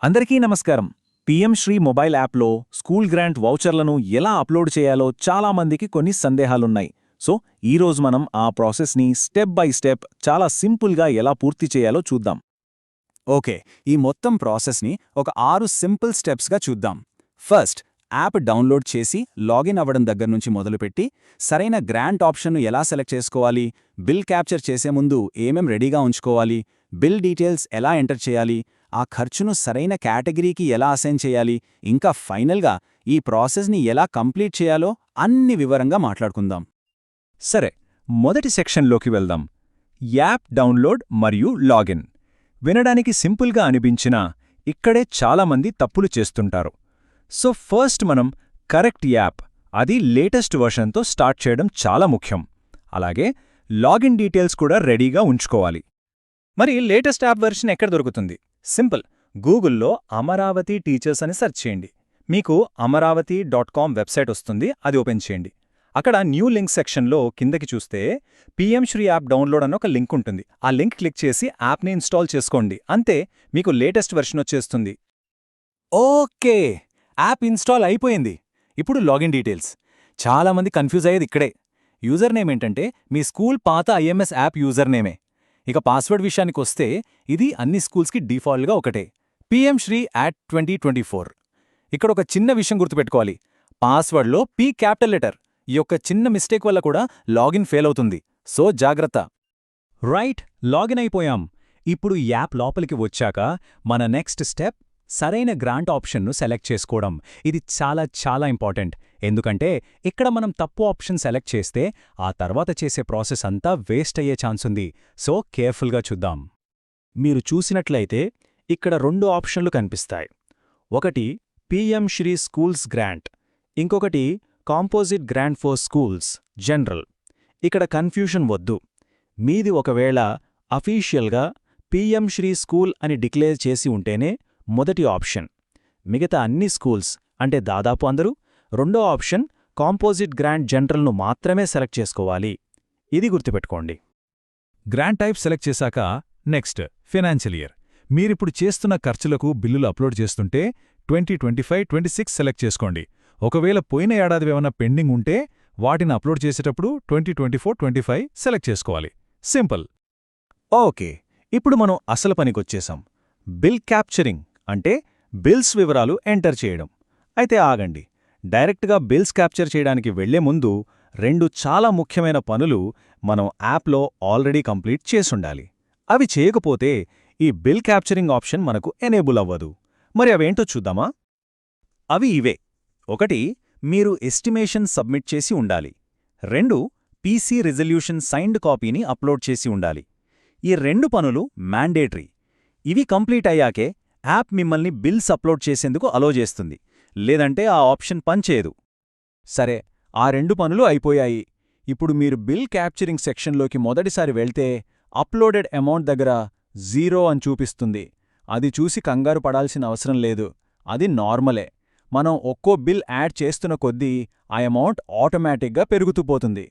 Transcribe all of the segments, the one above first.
అందరికీ నమస్కారం. PM Shri mobile యాప్లో స్కూల్ గ్రాంట్ వౌచర్లను ఎలా అప్లోడ్ చేయాలో చాలామందికి కొన్ని సందేహాలున్నాయి. సో ఈరోజు మనం ఆ ప్రాసెస్ని స్టెప్ బై స్టెప్ చాలా సింపుల్గా ఎలా పూర్తి చేయాలో చూద్దాం. ఓకే, ఈ మొత్తం ప్రాసెస్ని ఒక 6 సింపుల్ స్టెప్స్గా చూద్దాం. ఫస్ట్, యాప్ డౌన్లోడ్ చేసి లాగిన్ అవ్వడం దగ్గర్నుంచి మొదలుపెట్టి సరైన గ్రాంట్ ఆప్షన్ను ఎలా సెలెక్ట్ చేసుకోవాలి, బిల్ క్యాప్చర్ చేసే ముందు ఏమేం రెడీగా ఉంచుకోవాలి, బిల్ డీటెయిల్స్ ఎలా ఎంటర్ చేయాలి, ఆ ఖర్చును సరైన కేటగిరీకి ఎలా అసైన్ చేయాలి, ఇంకా ఫైనల్గా ఈ ప్రాసెస్ని ఎలా కంప్లీట్ చేయాలో అన్ని వివరంగా మాట్లాడుకుందాం. సరే, మొదటి సెక్షన్లోకి వెళ్దాం. యాప్ డౌన్లోడ్ మరియు లాగిన్. వినడానికి సింపుల్గా అనిపించినా ఇక్కడే చాలామంది తప్పులు చేస్తుంటారు. సో ఫస్ట్ మనం కరెక్ట్ యాప్, అది లేటెస్ట్ వర్షన్తో స్టార్ట్ చేయడం చాలా ముఖ్యం. అలాగే లాగిన్ డీటెయిల్స్ కూడా రెడీగా ఉంచుకోవాలి. మరి లేటెస్ట్ యాప్ వెర్షన్ ఎక్కడ దొరుకుతుంది? సింపుల్, గూగుల్లో అమరావతి టీచర్స్ అని సెర్చ్ చేయండి. మీకు amravati.com వెబ్సైట్ వస్తుంది, అది ఓపెన్ చేయండి. అక్కడ న్యూ లింక్ సెక్షన్లో కిందకి చూస్తే పీఎం శ్రీ యాప్ డౌన్లోడ్ అని ఒక లింక్ ఉంటుంది. ఆ లింక్ క్లిక్ చేసి యాప్ని ఇన్స్టాల్ చేసుకోండి. అంతే, మీకు లేటెస్ట్ వెర్షన్ వచ్చేస్తుంది. ఓకే, యాప్ ఇన్స్టాల్ అయిపోయింది. ఇప్పుడు లాగిన్ డీటెయిల్స్. చాలామంది కన్ఫ్యూజ్ అయ్యేది ఇక్కడే. యూజర్ నేమ్ ఏంటంటే మీ స్కూల్ పాత ఐఎంఎస్ యాప్ యూజర్ నేమే. ఇక పాస్వర్డ్ విషయానికొస్తే ఇది అన్ని స్కూల్స్కి డిఫాల్ట్గా ఒకటే, పీఎం శ్రీ @2024. ఇక్కడ ఒక చిన్న విషయం గుర్తుపెట్టుకోవాలి, పాస్వర్డ్లో పీ క్యాపిటల్ లెటర్. ఈ యొక్క చిన్న మిస్టేక్ వల్ల కూడా లాగిన్ ఫెయిల్ అవుతుంది, సో జాగ్రత్త. రైట్, లాగిన్ అయిపోయాం. ఇప్పుడు యాప్ లోపలికి వచ్చాక మన నెక్స్ట్ స్టెప్ సరైన గ్రాంట్ ఆప్షన్ను సెలెక్ట్ చేసుకోవడం. ఇది చాలా ఇంపార్టెంట్. ఎందుకంటే ఇక్కడ మనం తప్పు ఆప్షన్ సెలెక్ట్ చేస్తే ఆ తర్వాత చేసే ప్రాసెస్ అంతా వేస్ట్ అయ్యే ఛాన్స్ ఉంది. సో కేర్ఫుల్గా చూద్దాం. మీరు చూసినట్లయితే ఇక్కడ 2 ఆప్షన్లు కనిపిస్తాయి. ఒకటి పీఎం శ్రీ స్కూల్స్ గ్రాంట్, ఇంకొకటి composite grant for schools general. ఇక్కడ కన్ఫ్యూషన్ వద్దు. మీది ఒకవేళ అఫీషియల్గా పీఎం శ్రీ స్కూల్ అని డిక్లేర్ చేసి ఉంటేనే మొదటి ఆప్షన్. మిగతా అన్ని స్కూల్స్ అంటే దాదాపు అందరూ రెండో ఆప్షన్ కాంపోజిట్ గ్రాంట్ జనరల్ను మాత్రమే సెలెక్ట్ చేసుకోవాలి. ఇది గుర్తుపెట్టుకోండి. గ్రాంట్ టైప్ సెలెక్ట్ చేశాక నెక్స్ట్ ఫైనాన్షియల్ ఇయర్. మీరిప్పుడు చేస్తున్న ఖర్చులకు బిల్లులు అప్లోడ్ చేస్తుంటే 2025-26 సెలెక్ట్ చేసుకోండి. ఒకవేళ పోయిన ఏడాది ఏమైనా పెండింగ్ ఉంటే వాటిని అప్లోడ్ చేసేటప్పుడు 2024-25 సెలెక్ట్ చేసుకోవాలి. సింపుల్. ఓకే, ఇప్పుడు మనం అసలు పనికొచ్చేసాం. బిల్ క్యాప్చరింగ్ అంటే బిల్స్ వివరాలు ఎంటర్ చేయడం. అయితే ఆగండి, డైరెక్ట్గా బిల్స్ క్యాప్చర్ చేయడానికి వెళ్లే ముందు 2 చాలా ముఖ్యమైన పనులు మనం యాప్లో ఆల్రెడీ కంప్లీట్ చేసుండాలి. అవి చేయకపోతే ఈ బిల్ క్యాప్చరింగ్ ఆప్షన్ మనకు ఎనేబుల్ అవ్వదు. మరి అవేంటో చూద్దామా? అవి ఇవే. 1, మీరు ఎస్టిమేషన్ సబ్మిట్ చేసి ఉండాలి. 2, పీసీ రిజల్యూషన్ సైన్డ్ కాపీని అప్లోడ్ చేసి ఉండాలి. ఈ 2 పనులు మ్యాండేటరీ. ఇవి కంప్లీట్ అయ్యాకే యాప్ మిమ్మల్ని బిల్స్ అప్లోడ్ చేసేందుకు అలో చేస్తుంది, లేదంటే ఆ ఆప్షన్ పనిచేయదు. సరే, ఆ 2 పనులు అయిపోయాయి. ఇప్పుడు మీరు బిల్ క్యాప్చరింగ్ సెక్షన్లోకి మొదటిసారి వెళ్తే అప్లోడెడ్ అమౌంట్ దగ్గర 0 అని చూపిస్తుంది. అది చూసి కంగారు పడాల్సిన అవసరం లేదు, అది నార్మలే. మనం ఒక్కో బిల్ యాడ్ చేస్తున్న కొద్దీ ఆ అమౌంట్ ఆటోమేటిక్గా పెరుగుతూ పోతుంది.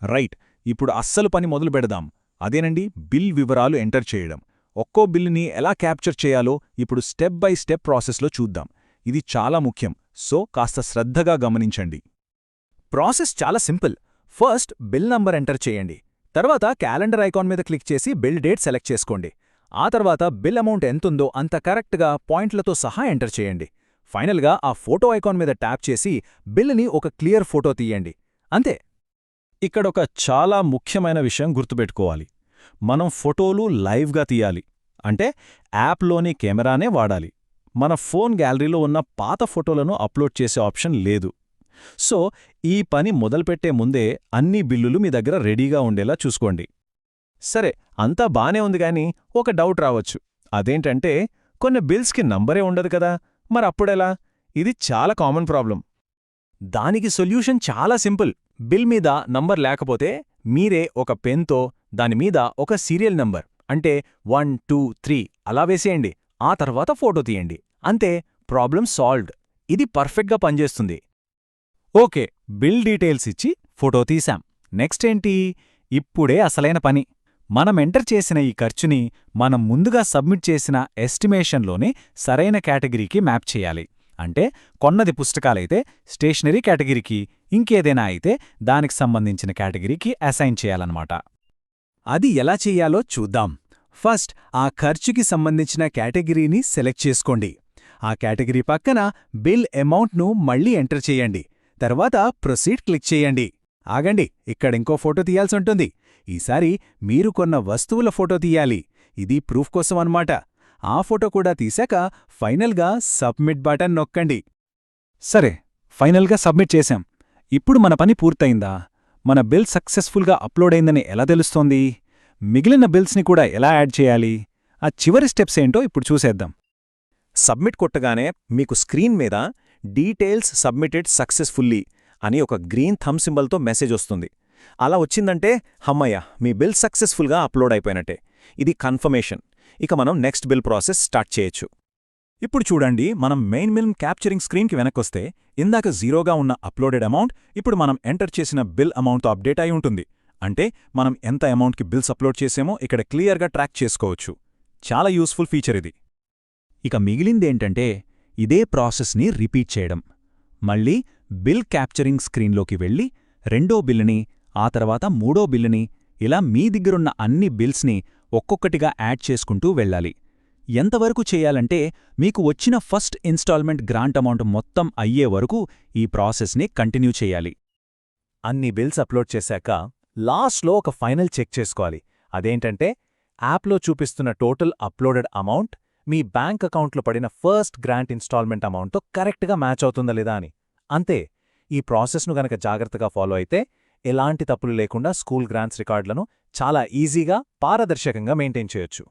రైట్, ఇప్పుడు అస్సలు పని మొదలు పెడదాం. అదేనండి, బిల్ వివరాలు ఎంటర్ చేయడం. ఒక్కో బిల్లుని ఎలా క్యాప్చర్ చేయాలో ఇప్పుడు స్టెప్ బై స్టెప్ ప్రాసెస్లో చూద్దాం. ఇది చాలా ముఖ్యం, సో కాస్త శ్రద్ధగా గమనించండి. ప్రాసెస్ చాలా simple. First bill number enter చేయండి. తర్వాత క్యాలెండర్ ఐకాన్ మీద క్లిక్ చేసి బిల్ డేట్ సెలెక్ట్ చేసుకోండి. ఆ తర్వాత బిల్ అమౌంట్ ఎంతుందో అంత కరెక్ట్గా పాయింట్లతో సహా ఎంటర్ చేయండి. ఫైనల్గా ఆ ఫోటో ఐకాన్ మీద ట్యాప్ చేసి బిల్లుని ఒక క్లియర్ ఫోటో తీయండి. అంతే. ఇక్కడొక చాలా ముఖ్యమైన విషయం గుర్తుపెట్టుకోవాలి. మనం ఫోటోలు లైవ్గా తీయాలి, అంటే యాప్లోని కెమెరానే వాడాలి. మన ఫోన్ గ్యాలరీలో ఉన్న పాత ఫోటోలను అప్లోడ్ చేసే ఆప్షన్ లేదు. సో ఈ పని మొదలుపెట్టే ముందే అన్ని బిల్లులు మీ దగ్గర రెడీగా ఉండేలా చూసుకోండి. సరే, అంతా బానే ఉంది గాని ఒక డౌట్ రావచ్చు. అదేంటంటే కొన్ని బిల్స్కి నంబరే ఉండదు కదా, మరప్పుడెలా? ఇది చాలా కామన్ ప్రాబ్లం. దానికి సొల్యూషన్ చాలా సింపుల్. బిల్ మీద నంబర్ లేకపోతే మీరే ఒక పెన్తో దానిమీద ఒక సీరియల్ నంబర్ అంటే 1, 2, 3 అలా వేసేయండి. ఆ తర్వాత ఫోటో తీయండి. అంతే, ప్రాబ్లం సాల్వ్డ్. ఇది పర్ఫెక్ట్గా పనిచేస్తుంది. ఓకే, బిల్ డీటెయిల్స్ ఇచ్చి ఫోటో తీశాం. నెక్స్ట్ ఏంటి? ఇప్పుడే అసలైన పని. మనం ఎంటర్ చేసిన ఈ ఖర్చుని మనం ముందుగా సబ్మిట్ చేసిన ఎస్టిమేషన్లోనే సరైన కేటగిరీకి మ్యాప్ చేయాలి. అంటే కొన్నది పుస్తకాలైతే స్టేషనరీ కేటగిరీకి, ఇంకేదైనా అయితే దానికి సంబంధించిన కేటగిరీకి అసైన్ చేయాలన్నమాట. అది ఎలా చెయ్యాలో చూద్దాం. ఫస్ట్ ఆ ఖర్చుకి సంబంధించిన కేటగిరీని సెలెక్ట్ చేసుకోండి. ఆ కేటగిరీ పక్కన బిల్ అమౌంట్ను మళ్ళీ ఎంటర్ చేయండి. తర్వాత ప్రొసీడ్ క్లిక్ చేయండి. ఆగండి, ఇక్కడింకో ఫోటో తీయాల్సుంటుంది. ఈసారి మీరు కొన్న వస్తువుల ఫోటో తీయాలి. ఇది ప్రూఫ్ కోసం అన్నమాట. ఆ ఫోటో కూడా తీశాక ఫైనల్గా సబ్మిట్ బటన్ నొక్కండి. సరే, ఫైనల్గా సబ్మిట్ చేశాం. ఇప్పుడు మన పని పూర్తయిందా? మన బిల్ సక్సెస్ఫుల్గా అప్లోడ్ అయిందని ఎలా తెలుస్తోంది? మిగిలిన బిల్స్ని కూడా ఎలా యాడ్ చేయాలి? ఆ చివరి స్టెప్స్ ఏంటో ఇప్పుడు చూసేద్దాం. సబ్మిట్ కొట్టగానే మీకు స్క్రీన్ మీద డీటెయిల్స్ సబ్మిటెడ్ సక్సెస్ఫుల్లీ అని ఒక గ్రీన్ థమ్ సింబల్తో మెసేజ్ వస్తుంది. అలా వచ్చిందంటే హమ్మయ్య, మీ బిల్ సక్సెస్ఫుల్గా అప్లోడ్ అయిపోయినట్టే. ఇది కన్ఫర్మేషన్. ఇక మనం నెక్స్ట్ బిల్ ప్రాసెస్ స్టార్ట్ చేయొచ్చు. ఇప్పుడు చూడండి, మనం మెయిన్ బిల్ క్యాప్చరింగ్ స్క్రీన్కి వెనక్కొస్తే ఇందాక జీరోగా ఉన్న అప్లోడెడ్ అమౌంట్ ఇప్పుడు మనం ఎంటర్ చేసిన బిల్ అమౌంట్తో అప్డేట్ అయి ఉంటుంది. అంటే మనం ఎంత అమౌంట్కి బిల్స్ అప్లోడ్ చేసామో ఇక్కడ క్లియర్గా ట్రాక్ చేసుకోవచ్చు. చాలా యూస్ఫుల్ ఫీచర్ ఇది. ఇక మిగిలిందేంటంటే ఇదే ప్రాసెస్ని రిపీట్ చేయడం. మళ్ళీ బిల్ క్యాప్చరింగ్ స్క్రీన్లోకి వెళ్ళి రెండో బిల్లుని, ఆ తర్వాత మూడో బిల్లుని, ఇలా మీ దగ్గరున్న అన్ని బిల్స్ని ఒక్కొక్కటిగా యాడ్ చేసుకుంటూ వెళ్ళాలి. ఎంతవరకు చేయాలంటే మీకు వచ్చిన ఫస్ట్ ఇన్స్టాల్మెంట్ గ్రాంట్ అమౌంట్ మొత్తం అయ్యే వరకు ఈ ప్రాసెస్ని కంటిన్యూ చేయాలి. అన్ని బిల్స్ అప్లోడ్ చేశాక లాస్ట్లో ఒక ఫైనల్ చెక్ చేసుకోవాలి. అదేంటంటే యాప్లో చూపిస్తున్న టోటల్ అప్లోడెడ్ అమౌంట్ మీ బ్యాంక్ అకౌంట్లో పడిన ఫస్ట్ గ్రాంట్ ఇన్స్టాల్మెంట్ అమౌంట్తో కరెక్ట్గా మ్యాచ్ అవుతుందా లేదా అని. అంతే. ఈ ప్రాసెస్ను గనక జాగ్రత్తగా ఫాలో అయితే ఎలాంటి తప్పులు లేకుండా స్కూల్ గ్రాంట్స్ రికార్డులను చాలా ఈజీగా, పారదర్శకంగా మెయింటైన్ చేయొచ్చు.